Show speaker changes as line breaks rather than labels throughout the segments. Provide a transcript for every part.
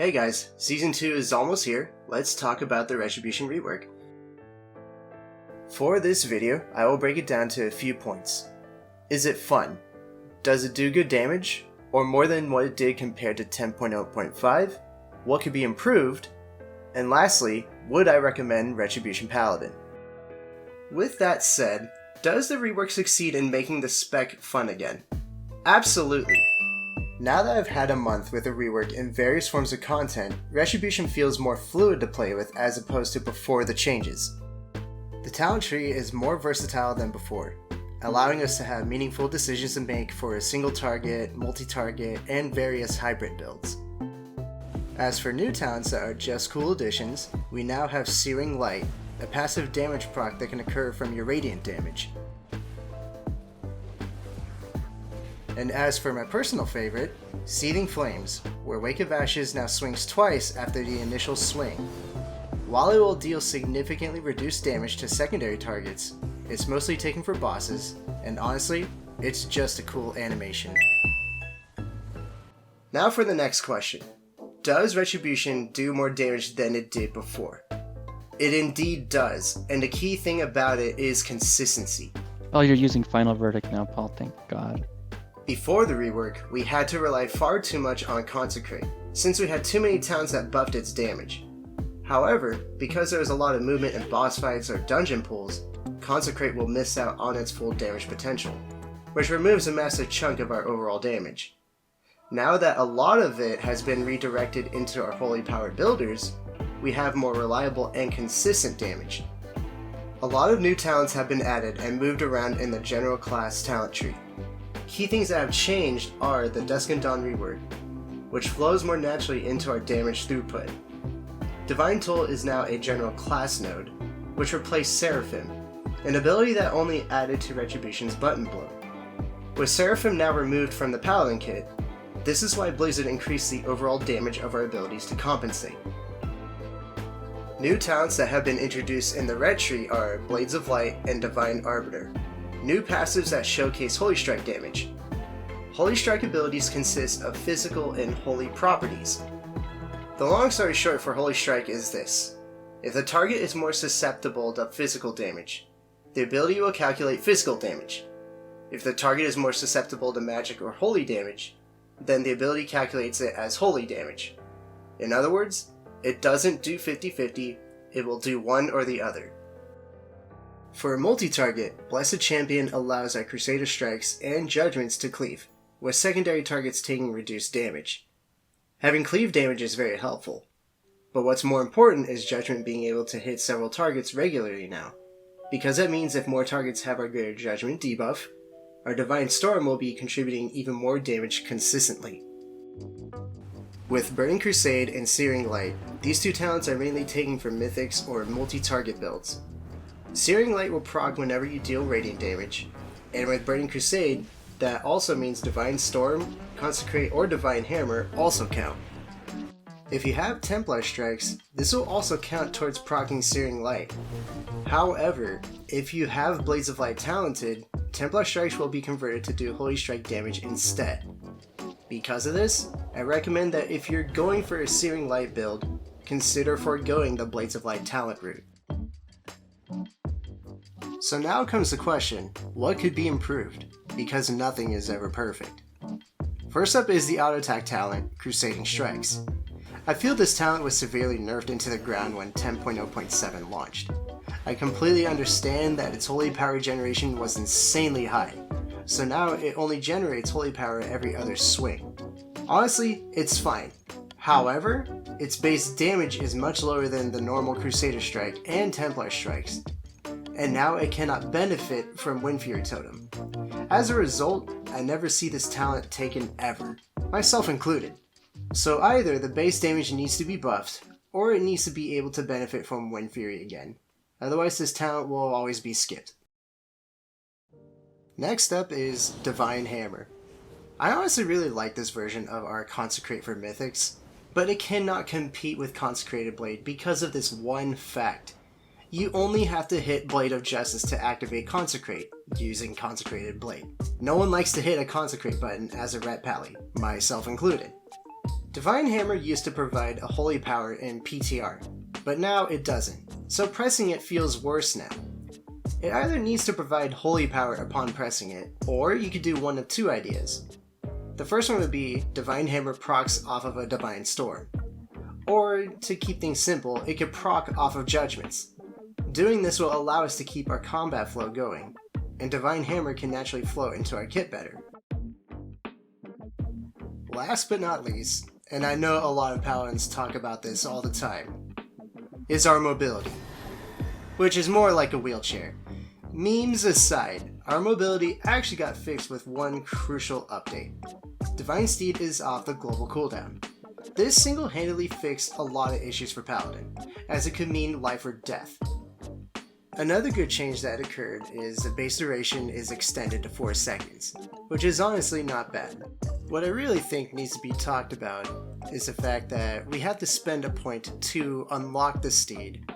Hey guys, Season 2 is almost here. Let's talk about the Retribution Rework. For this video, I will break it down to a few points. Is it fun? Does it do good damage? Or more than what it did compared to 10.0.5? What could be improved? And lastly, would I recommend Retribution Paladin? With that said, does the rework succeed in making the spec fun again? Absolutely. Now that I've had a month with the rework in various forms of content, Retribution feels more fluid to play with as opposed to before the changes. The talent tree is more versatile than before, allowing us to have meaningful decisions to make for a single target, multi-target, and various hybrid builds. As for new talents that are just cool additions, we now have Searing Light, a passive damage proc that can occur from your radiant damage. And as for my personal favorite, Seething Flames, where Wake of Ashes now swings twice after the initial swing. While it will deal significantly reduced damage to secondary targets, it's mostly taken for bosses, and honestly, it's just a cool animation. Now for the next question. Does Retribution do more damage than it did before? It indeed does, and the key thing about it is consistency.
Oh, you're using Final Verdict now, Paul, thank God.
Before the rework, we had to rely far too much on Consecrate, since we had too many talents that buffed its damage. However, because there was a lot of movement in boss fights or dungeon pulls, Consecrate will miss out on its full damage potential, which removes a massive chunk of our overall damage. Now that a lot of it has been redirected into our Holy Power builders, we have more reliable and consistent damage. A lot of new talents have been added and moved around in the general class talent tree. Key things that have changed are the Dusk and Dawn rework, which flows more naturally into our damage throughput. Divine Toll is now a general class node, which replaced Seraphim, an ability that only added to Retribution's button blow. With Seraphim now removed from the Paladin kit, this is why Blizzard increased the overall damage of our abilities to compensate. New talents that have been introduced in the Ret tree are Blades of Light and Divine Arbiter. New passives that showcase Holy Strike damage. Holy Strike abilities consist of physical and holy properties. The long story short for Holy Strike is this. If the target is more susceptible to physical damage, the ability will calculate physical damage. If the target is more susceptible to magic or holy damage, then the ability calculates it as holy damage. In other words, it doesn't do 50-50, it will do one or the other. For a multi-target, Blessed Champion allows our Crusader Strikes and Judgments to cleave, with secondary targets taking reduced damage. Having cleave damage is very helpful, but what's more important is Judgment being able to hit several targets regularly now, because that means if more targets have our Greater Judgment debuff, our Divine Storm will be contributing even more damage consistently. With Burning Crusade and Searing Light, these two talents are mainly taken for mythics or multi-target builds. Searing Light will proc whenever you deal radiant damage, and with Burning Crusade, that also means Divine Storm, Consecrate, or Divine Hammer also count. If you have Templar Strikes, this will also count towards proccing Searing Light. However, if you have Blades of Light talented, Templar Strikes will be converted to do Holy Strike damage instead. Because of this, I recommend that if you're going for a Searing Light build, consider foregoing the Blades of Light talent route. So now comes the question, what could be improved? Because nothing is ever perfect. First up is the auto attack talent, Crusading Strikes. I feel this talent was severely nerfed into the ground when 10.0.7 launched. I completely understand that its holy power generation was insanely high, so now it only generates holy power every other swing. Honestly, it's fine. However, its base damage is much lower than the normal Crusader Strike and Templar Strikes, and now it cannot benefit from Wind Fury Totem. As a result, I never see this talent taken ever, myself included. So either the base damage needs to be buffed, or it needs to be able to benefit from Wind Fury again. Otherwise this talent will always be skipped. Next up is Divine Hammer. I honestly really like this version of our Consecrate for Mythics, but it cannot compete with Consecrated Blade because of this one fact. You only have to hit Blade of Justice to activate Consecrate, using Consecrated Blade. No one likes to hit a Consecrate button as a Ret Pally, myself included. Divine Hammer used to provide a holy power in PTR, but now it doesn't, so pressing it feels worse now. It either needs to provide holy power upon pressing it, or you could do one of two ideas. The first one would be Divine Hammer procs off of a Divine Storm. Or, to keep things simple, it could proc off of Judgments. Doing this will allow us to keep our combat flow going, and Divine Hammer can naturally flow into our kit better. Last but not least, and I know a lot of Paladins talk about this all the time, is our mobility, which is more like a wheelchair. Memes aside, our mobility actually got fixed with one crucial update. Divine Steed is off the global cooldown. This single-handedly fixed a lot of issues for Paladin, as it could mean life or death. Another good change that occurred is the base duration is extended to 4 seconds, which is honestly not bad. What I really think needs to be talked about is the fact that we have to spend a point to unlock the steed,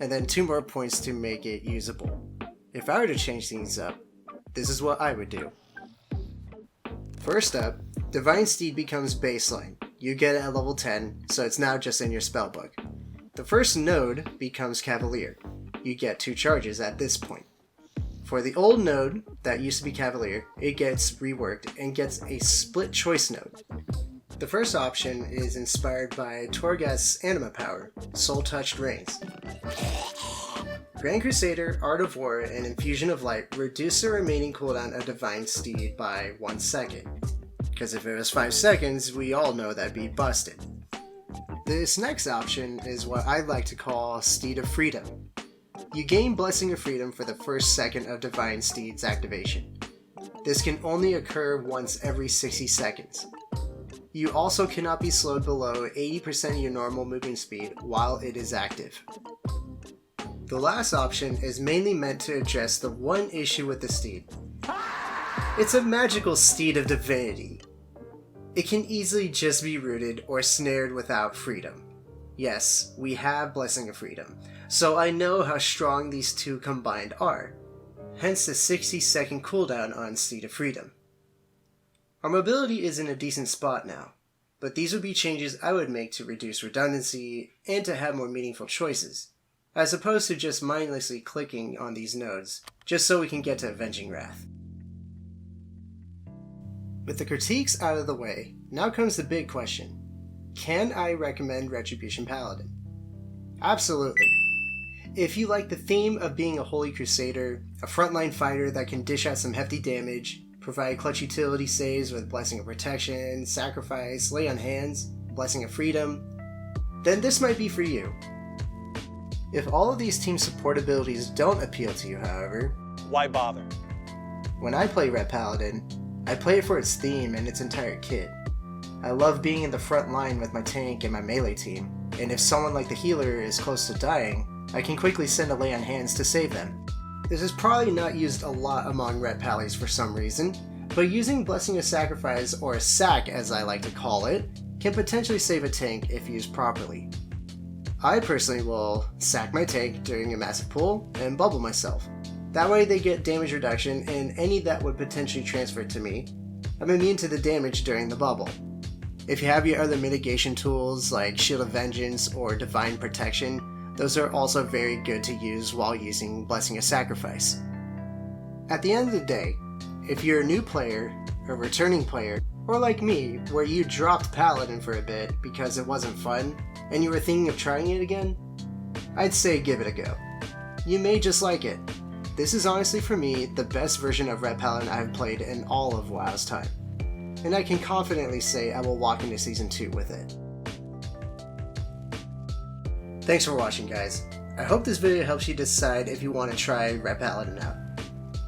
and then 2 more points to make it usable. If I were to change things up, this is what I would do. First up, Divine Steed becomes baseline. You get it at level 10, so it's now just in your spellbook. The first node becomes Cavalier. You get 2 charges at this point. For the old node, that used to be Cavalier, it gets reworked and gets a split choice node. The first option is inspired by Torghast's anima power, Soul Touched Reigns. Grand Crusader, Art of War, and Infusion of Light reduce the remaining cooldown of Divine Steed by 1 second. Because if it was 5 seconds, we all know that'd be busted. This next option is what I like to call Steed of Freedom. You gain Blessing of Freedom for the first second of Divine Steed's activation. This can only occur once every 60 seconds. You also cannot be slowed below 80% of your normal movement speed while it is active. The last option is mainly meant to address the one issue with the steed. It's a magical steed of divinity. It can easily just be rooted or snared without freedom. Yes, we have Blessing of Freedom, so I know how strong these two combined are, hence the 60-second cooldown on Steed of Freedom. Our mobility is in a decent spot now, but these would be changes I would make to reduce redundancy and to have more meaningful choices, as opposed to just mindlessly clicking on these nodes, just so we can get to Avenging Wrath. With the critiques out of the way, now comes the big question. Can I recommend Retribution Paladin? Absolutely. If you like the theme of being a Holy Crusader, a frontline fighter that can dish out some hefty damage, provide clutch utility saves with Blessing of Protection, Sacrifice, Lay on Hands, Blessing of Freedom, then this might be for you. If all of these team support abilities don't appeal to you, however,
why bother?
When I play Ret Paladin, I play it for its theme and its entire kit. I love being in the front line with my tank and my melee team, and if someone like the healer is close to dying, I can quickly send a Lay on Hands to save them. This is probably not used a lot among Ret Pallies for some reason, but using Blessing of Sacrifice, or Sac as I like to call it, can potentially save a tank if used properly. I personally will sack my tank during a massive pull and bubble myself. That way they get damage reduction, and any that would potentially transfer to me, I'm immune to the damage during the bubble. If you have your other mitigation tools like Shield of Vengeance or Divine Protection, those are also very good to use while using Blessing of Sacrifice. At the end of the day, if you're a new player, a returning player, or like me, where you dropped Paladin for a bit because it wasn't fun, and you were thinking of trying it again, I'd say give it a go. You may just like it. This is honestly for me the best version of Ret Paladin I've played in all of WoW's time, and I can confidently say I will walk into Season 2 with it. Thanks for watching, guys. I hope this video helps you decide if you want to try Ret Paladin out.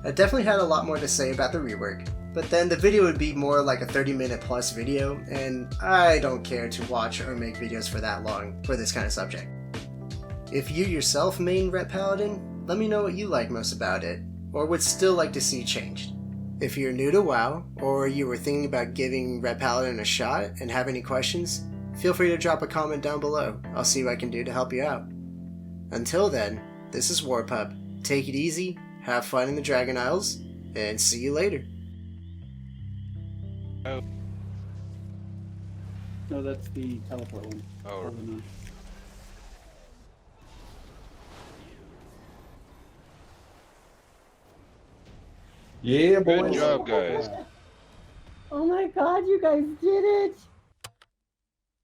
I definitely had a lot more to say about the rework, but then the video would be more like a 30-minute plus video, and I don't care to watch or make videos for that long for this kind of subject. If you yourself main Ret Paladin, let me know what you like most about it, or would still like to see changed. If you're new to WoW, or you were thinking about giving Ret Paladin a shot and have any questions, feel free to drop a comment down below. I'll see what I can do to help you out. Until then, this is WarPup. Take it easy, have fun in the Dragon Isles, and see you later.
Oh. No, that's the teleport one.
Oh.
Yeah, boy.
Good job, guys.
Oh my god, you guys did it!